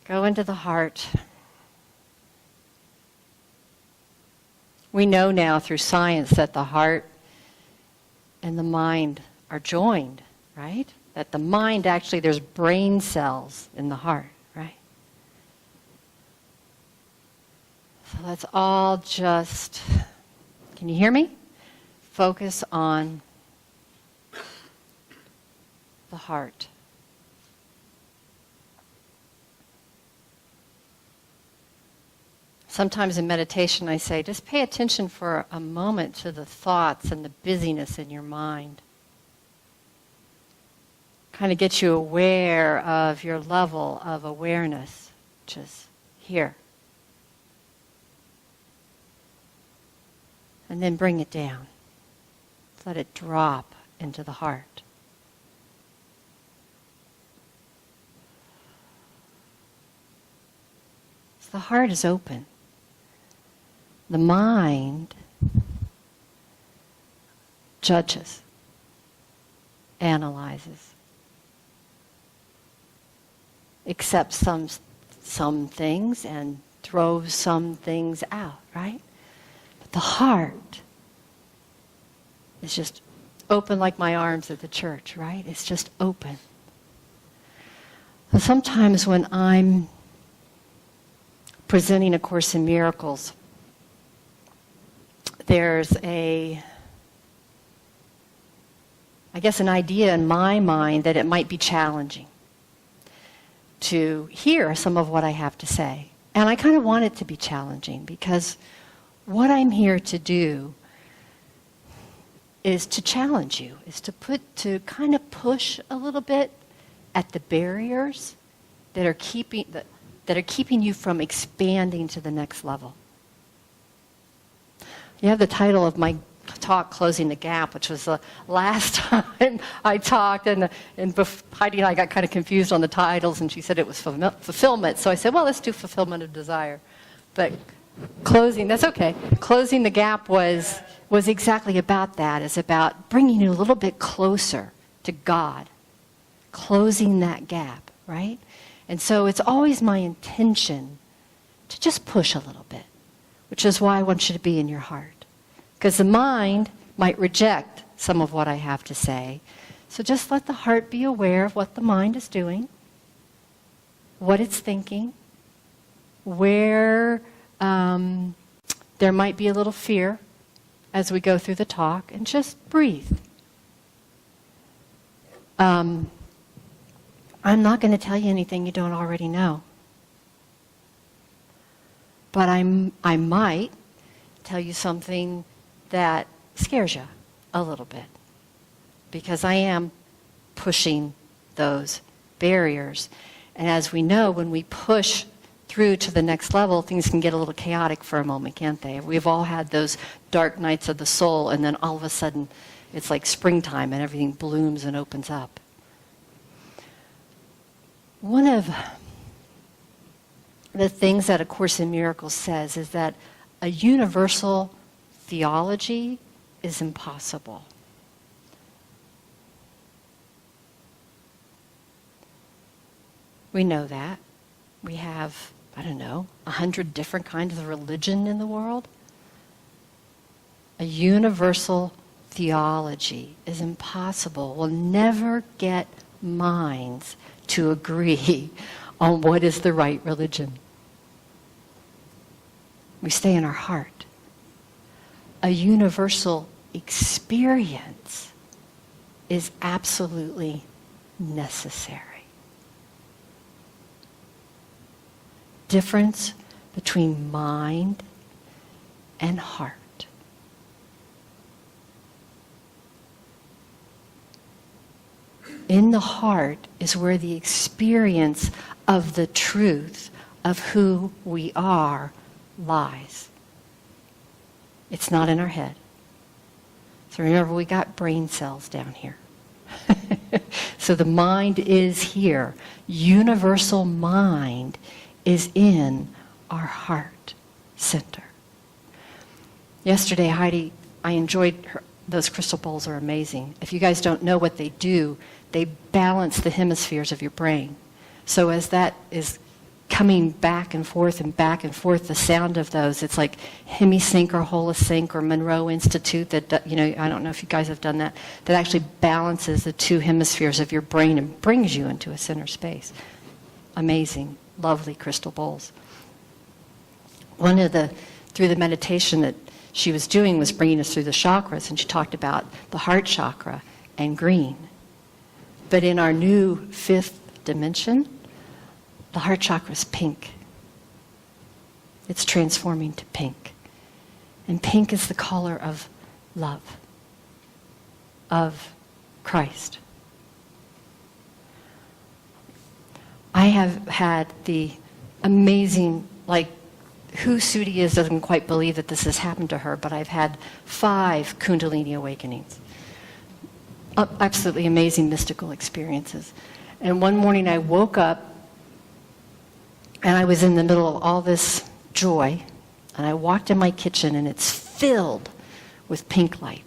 Go into the heart. We know now through science that the heart and the mind are joined, right? That the mind actually, there's brain cells in the heart, right? So let's all just, can you hear me? Focus on the heart. Sometimes in meditation I say, just pay attention for a moment to the thoughts and the busyness in your mind. Kind of get you aware of your level of awareness, which is here. And then bring it down. Let it drop into the heart. So the heart is open. The mind judges, analyzes, accepts some things and throws some things out, right? But the heart is just open like my arms at the church, right? It's just open. So sometimes when I'm presenting A Course in Miracles, there's an idea in my mind that it might be challenging to hear some of what I have to say. And I kind of want it to be challenging because what I'm here to do is to challenge you, is to kind of push a little bit at the barriers that are keeping you from expanding to the next level. You have the title of my talk, Closing the Gap, which was the last time I talked, and Heidi and I got kind of confused on the titles, and she said it was fulfillment. So I said, well, let's do fulfillment of desire. But closing, that's okay. Closing the gap was exactly about that. It's about bringing you a little bit closer to God, closing that gap, right? And so it's always my intention to just push a little bit, which is why I want you to be in your heart. Because the mind might reject some of what I have to say. So just let the heart be aware of what the mind is doing, what it's thinking, where there might be a little fear as we go through the talk, and just breathe. I'm not going to tell you anything you don't already know. But I might tell you something that scares you a little bit, because I am pushing those barriers. And as we know, when we push through to the next level, things can get a little chaotic for a moment, can't they? We've all had those dark nights of the soul, and then all of a sudden it's like springtime and everything blooms and opens up. One of the things that A Course in Miracles says is that a universal theology is impossible. We know that. We have, 100 different kinds of religion in the world. A universal theology is impossible. We'll never get minds to agree on what is the right religion. We stay in our heart. A universal experience is absolutely necessary. Difference between mind and heart. In the heart is where the experience of the truth of who we are lies. It's not in our head. So remember, we got brain cells down here. So the mind is here. Universal mind is in our heart center. Yesterday, Heidi, I enjoyed those crystal bowls are amazing. If you guys don't know what they do, they balance the hemispheres of your brain. So as that is coming back and forth, the sound of those. It's like Hemisync or Holosync or Monroe Institute that, I don't know if you guys have done that, that actually balances the two hemispheres of your brain and brings you into a center space. Amazing, lovely crystal bowls. Through the meditation that she was doing was bringing us through the chakras, and she talked about the heart chakra and green. But in our new fifth dimension, the heart chakra is pink. It's transforming to pink. And pink is the color of love, of Christ. I have had the amazing, who Sudie is doesn't quite believe that this has happened to her, but I've had 5 Kundalini awakenings. Absolutely amazing mystical experiences. And one morning I woke up and I was in the middle of all this joy, and I walked in my kitchen and it's filled with pink light.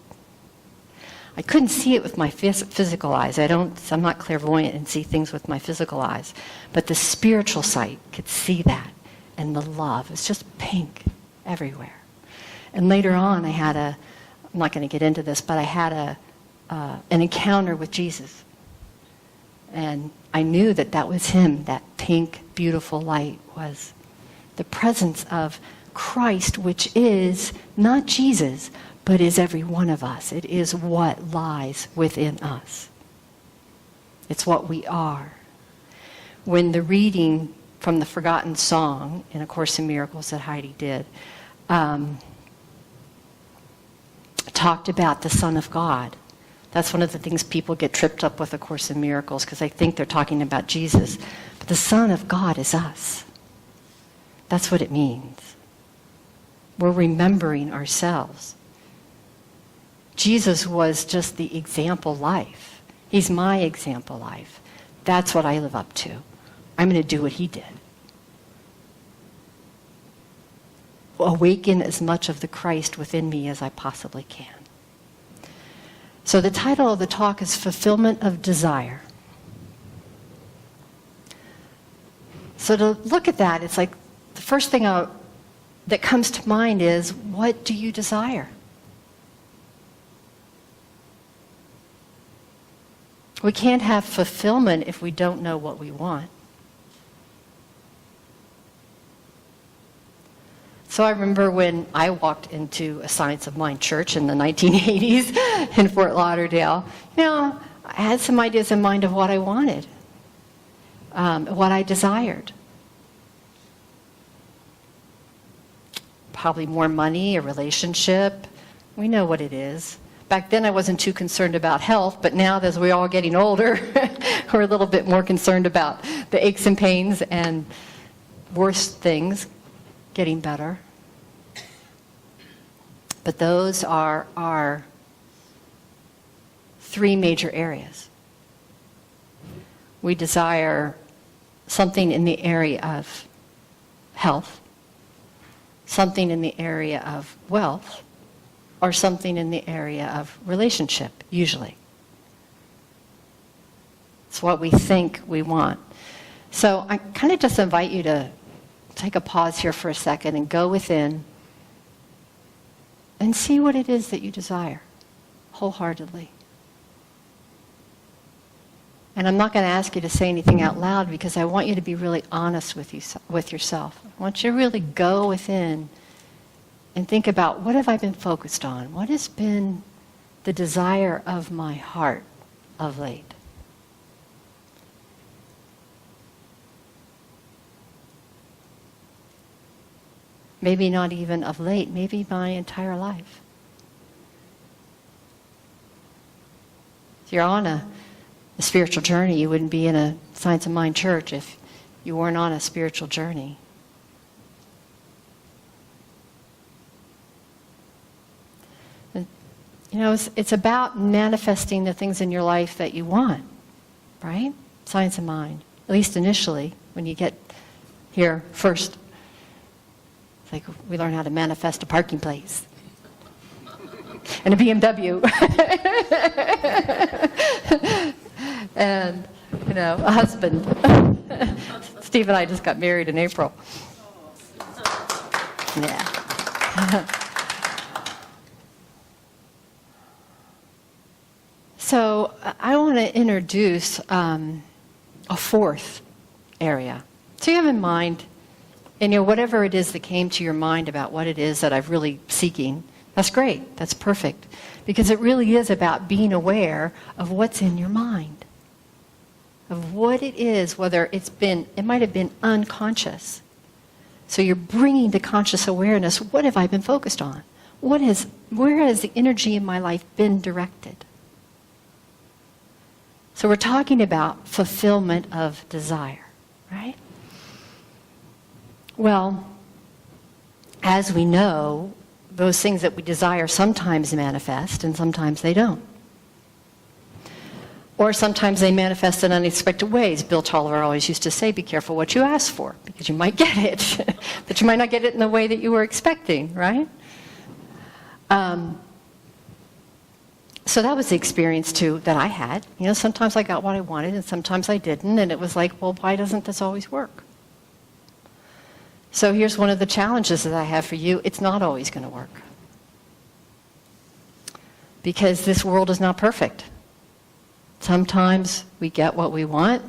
I couldn't see it with my physical eyes. I'm not clairvoyant and see things with my physical eyes. But the spiritual sight could see that. And the love is just pink everywhere. And later on I'm not going to get into this, but I had an encounter with Jesus. And I knew that was him. That pink, beautiful light was the presence of Christ, which is not Jesus, but is every one of us. It is what lies within us. It's what we are. When the reading from the Forgotten Song in A Course in Miracles that Heidi did talked about the Son of God. That's one of the things people get tripped up with A Course in Miracles, because they think they're talking about Jesus. But the Son of God is us. That's what it means. We're remembering ourselves. Jesus was just the example life. He's my example life. That's what I live up to. I'm going to do what he did. Awaken as much of the Christ within me as I possibly can. So the title of the talk is Fulfillment of Desire. So to look at that, it's like the first thing that comes to mind is, what do you desire? We can't have fulfillment if we don't know what we want. So I remember when I walked into a Science of Mind church in the 1980s in Fort Lauderdale, I had some ideas in mind of what I wanted, what I desired. Probably more money, a relationship. We know what it is. Back then I wasn't too concerned about health, but now as we're all getting older, we're a little bit more concerned about the aches and pains and worse things getting better. But those are our 3 major areas. We desire something in the area of health, something in the area of wealth, or something in the area of relationship, usually. It's what we think we want. So I kind of just invite you to take a pause here for a second and go within and see what it is that you desire wholeheartantly. And I'm not going to ask you to say anything out loud, because I want you to be really honest with yourself. I want you to really go within and think about, what have I been focused on? What has been the desire of my heart of late? Maybe not even of late, maybe my entire life. If you're on a spiritual journey, you wouldn't be in a Science of Mind church if you weren't on a spiritual journey. It's about manifesting the things in your life that you want, right? Science of Mind, at least initially, when you get here first. It's like we learn how to manifest a parking place and a BMW and, a husband. Steve and I just got married in April. Yeah. So I want to introduce a fourth area. So you have in mind, and whatever it is that came to your mind about what it is that I'm really seeking, that's great. That's perfect. Because it really is about being aware of what's in your mind. Of what it is, whether it might have been unconscious. So you're bringing to conscious awareness, what have I been focused on? Where has the energy in my life been directed? So we're talking about fulfillment of desire, right? Well, as we know, those things that we desire sometimes manifest and sometimes they don't. Or sometimes they manifest in unexpected ways. Bill Tolliver always used to say, be careful what you ask for, because you might get it, but you might not get it in the way that you were expecting, right? So that was the experience, too, that I had. Sometimes I got what I wanted, and sometimes I didn't, and it was like, well, why doesn't this always work? So here's one of the challenges that I have for you. It's not always going to work. Because this world is not perfect. Sometimes we get what we want,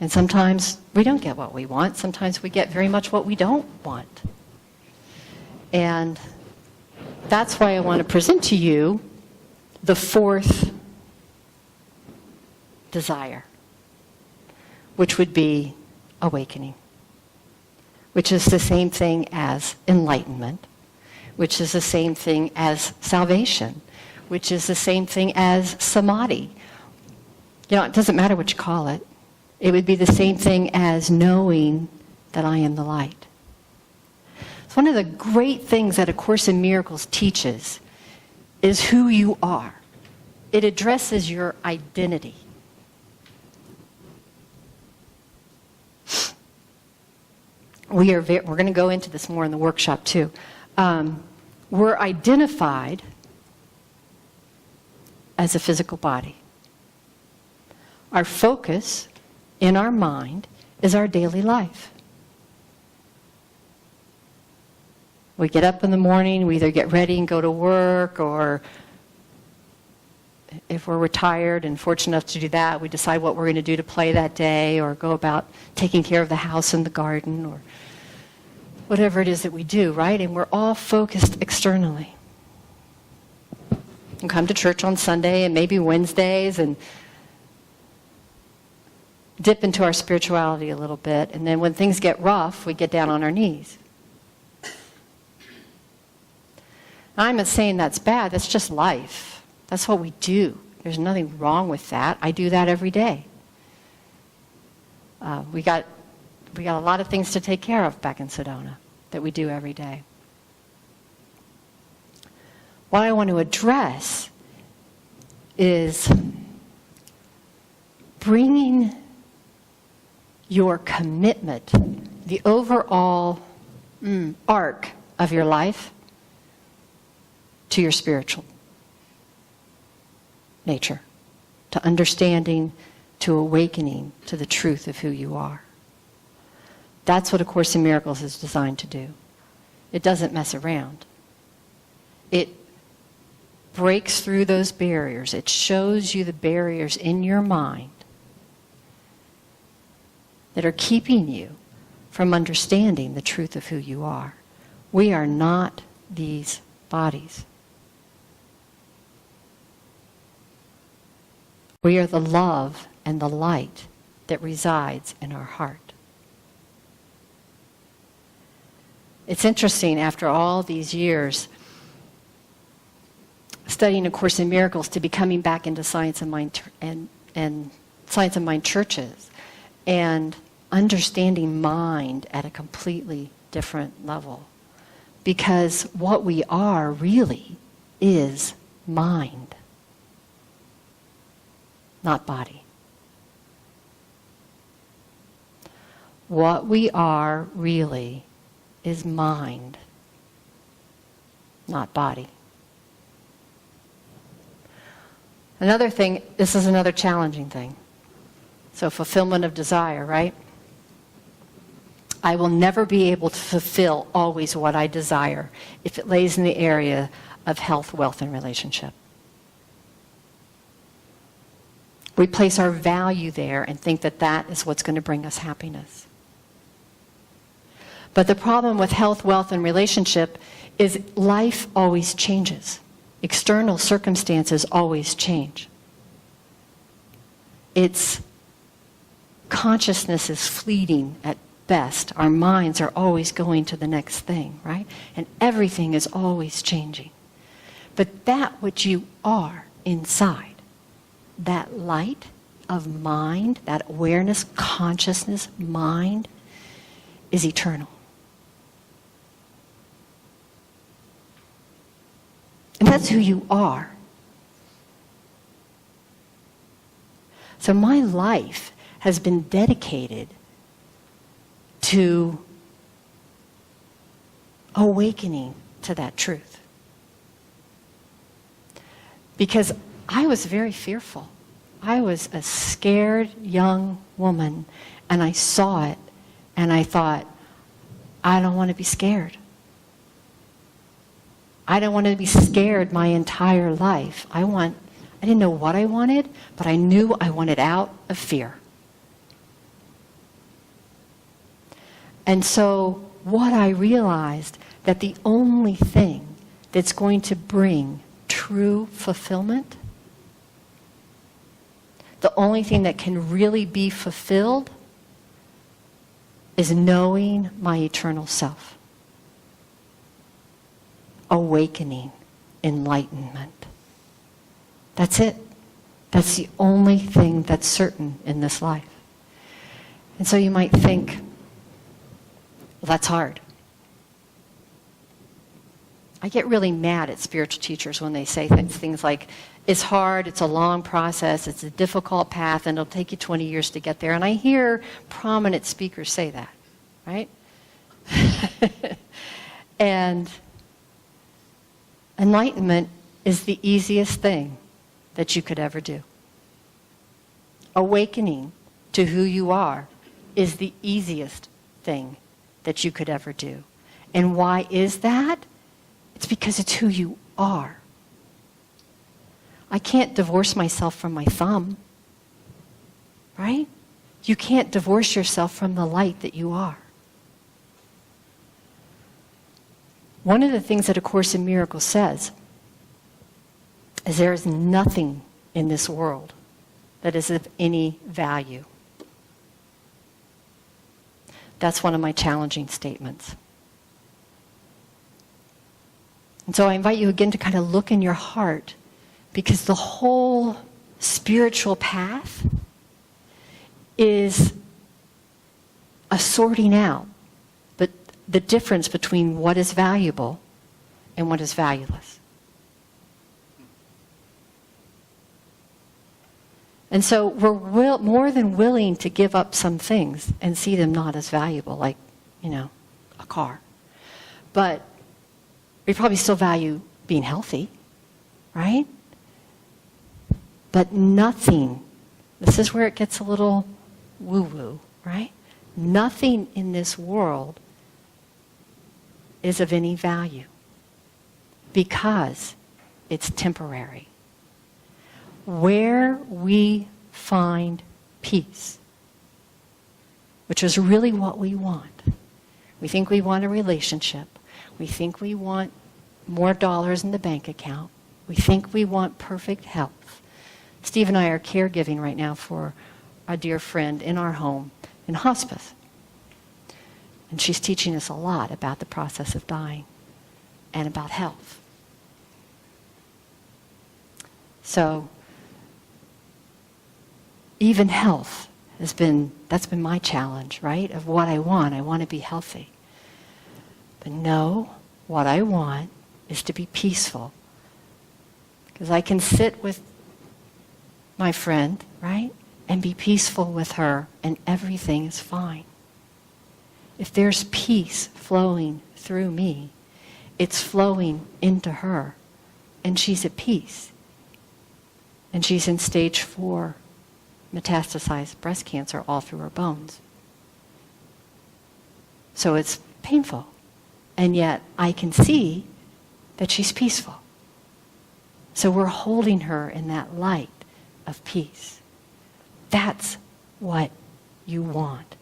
and sometimes we don't get what we want. Sometimes we get very much what we don't want. And that's why I want to present to you the fourth desire, which would be awakening, which is the same thing as enlightenment, which is the same thing as salvation, which is the same thing as samadhi. It doesn't matter what you call it. It would be the same thing as knowing that I am the light. So one of the great things that A Course in Miracles teaches is who you are. It addresses your identity. We're going to go into this more in the workshop too. We're identified as a physical body. Our focus in our mind is our daily life. We get up in the morning, we either get ready and go to work, or if we're retired and fortunate enough to do that, we decide what we're going to do to play that day, or go about taking care of the house and the garden, or whatever it is that we do, right? And we're all focused externally. We come to church on Sunday and maybe Wednesdays and dip into our spirituality a little bit, and then when things get rough, we get down on our knees. I'm not saying that's bad, that's just life. That's what we do. There's nothing wrong with that. I do that every day. We got a lot of things to take care of back in Sedona that we do every day. What I want to address is bringing your commitment, the overall arc of your life, to your spiritual nature, to understanding, to awakening to the truth of who you are. That's what A Course in Miracles is designed to do. It doesn't mess around. It breaks through those barriers. It shows you the barriers in your mind that are keeping you from understanding the truth of who you are. We are not these bodies. We are the love and the light that resides in our heart. It's interesting, after all these years studying A Course in Miracles, to be coming back into Science of Mind and Science of Mind churches and understanding mind at a completely different level. Because what we are really is mind, not body. What we are really is mind, not body. Another thing, this is another challenging thing. So fulfillment of desire, right? I will never be able to fulfill always what I desire if it lays in the area of health, wealth, and relationship. We place our value there and think that that is what's going to bring us happiness. But the problem with health, wealth, and relationship is life always changes. External circumstances always change. It's consciousness is fleeting at best. Our minds are always going to the next thing, right? And everything is always changing. But that which you are inside, that light of mind, that awareness, consciousness, mind, is eternal. And that's who you are. So my life has been dedicated to awakening to that truth. Because I was very fearful. I was a scared young woman, and I saw it, and I thought, I don't want to be scared. I don't want to be scared my entire life. I didn't know what I wanted, but I knew I wanted out of fear. And so what I realized, that the only thing that's going to bring true fulfillment, the only thing that can really be fulfilled, is knowing my eternal self. Awakening, enlightenment. That's it. That's the only thing that's certain in this life. And so you might think, well, that's hard. I get really mad at spiritual teachers when they say things like, it's hard, it's a long process, it's a difficult path, and it'll take you 20 years to get there. And I hear prominent speakers say that, right? And enlightenment is the easiest thing that you could ever do. Awakening to who you are is the easiest thing that you could ever do. And why is that? It's because it's who you are. I can't divorce myself from my thumb, right? You can't divorce yourself from the light that you are. One of the things that A Course in Miracles says is there is nothing in this world that is of any value. That's one of my challenging statements. And so I invite you again to kind of look in your heart, because the whole spiritual path is a sorting out, but the difference between what is valuable and what is valueless. And so we're more than willing to give up some things and see them not as valuable, like, a car. But we probably still value being healthy, right? But nothing, this is where it gets a little woo-woo, right? Nothing in this world is of any value because it's temporary. Where we find peace, which is really what we want. We think we want a relationship. We think we want more dollars in the bank account. We think we want perfect health. Steve and I are caregiving right now for a dear friend in our home in hospice. And she's teaching us a lot about the process of dying and about health. So, even health that's been my challenge, right? Of what I want. I want to be healthy. But no, what I want is to be peaceful. Because I can sit with my friend, right? And be peaceful with her, and everything is fine. If there's peace flowing through me, it's flowing into her, and she's at peace. And she's in stage 4 metastasized breast cancer all through her bones. So it's painful. And yet I can see that she's peaceful. So we're holding her in that light of peace. That's what you want.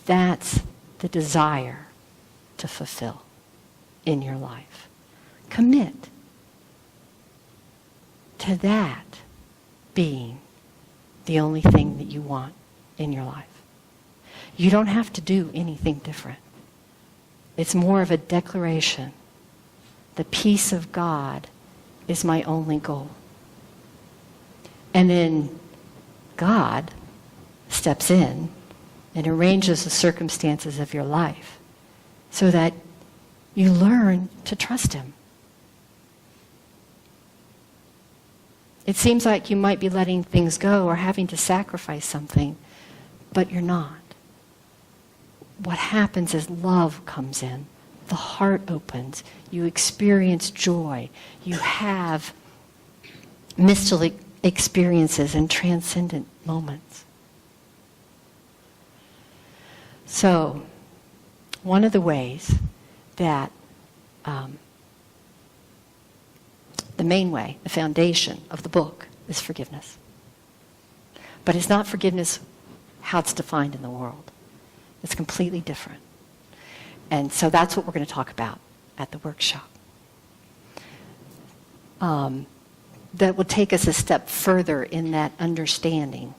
That's the desire to fulfill in your life. Commit to that being the only thing that you want in your life. You don't have to do anything different. It's more of a declaration. The peace of God is my only goal. And then God steps in and arranges the circumstances of your life so that you learn to trust him. It seems like you might be letting things go or having to sacrifice something, but you're not. What happens is love comes in. The heart opens. You experience joy. You have mystical experiences and transcendent moments. So, one of the ways that, the main way, the foundation of the book is forgiveness. But it's not forgiveness how it's defined in the world. It's completely different. And so that's what we're going to talk about at the workshop. That will take us a step further in that understanding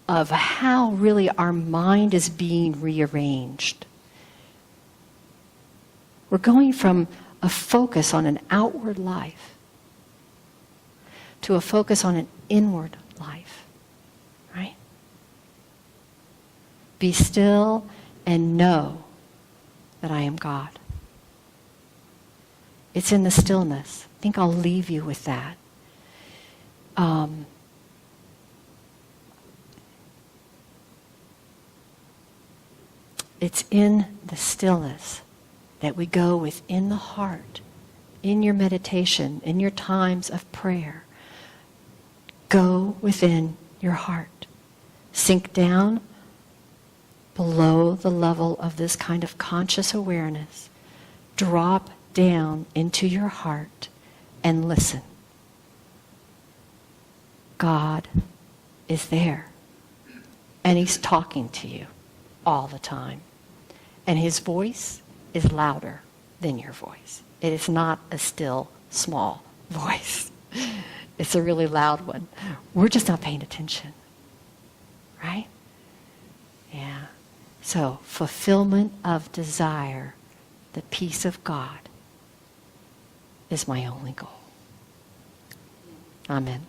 of how really our mind is being rearranged. We're going from a focus on an outward life to a focus on an inward life, right? Be still and know that I am God. It's in the stillness. I think I'll leave you with that. It's in the stillness that we go within the heart, in your meditation, in your times of prayer. Go within your heart. Sink down below the level of this kind of conscious awareness. Drop down into your heart and listen. God is there. And he's talking to you all the time. And his voice is louder than your voice. It is not a still, small voice. It's a really loud one. We're just not paying attention. Right? Yeah. So, fulfillment of desire, the peace of God, is my only goal. Amen.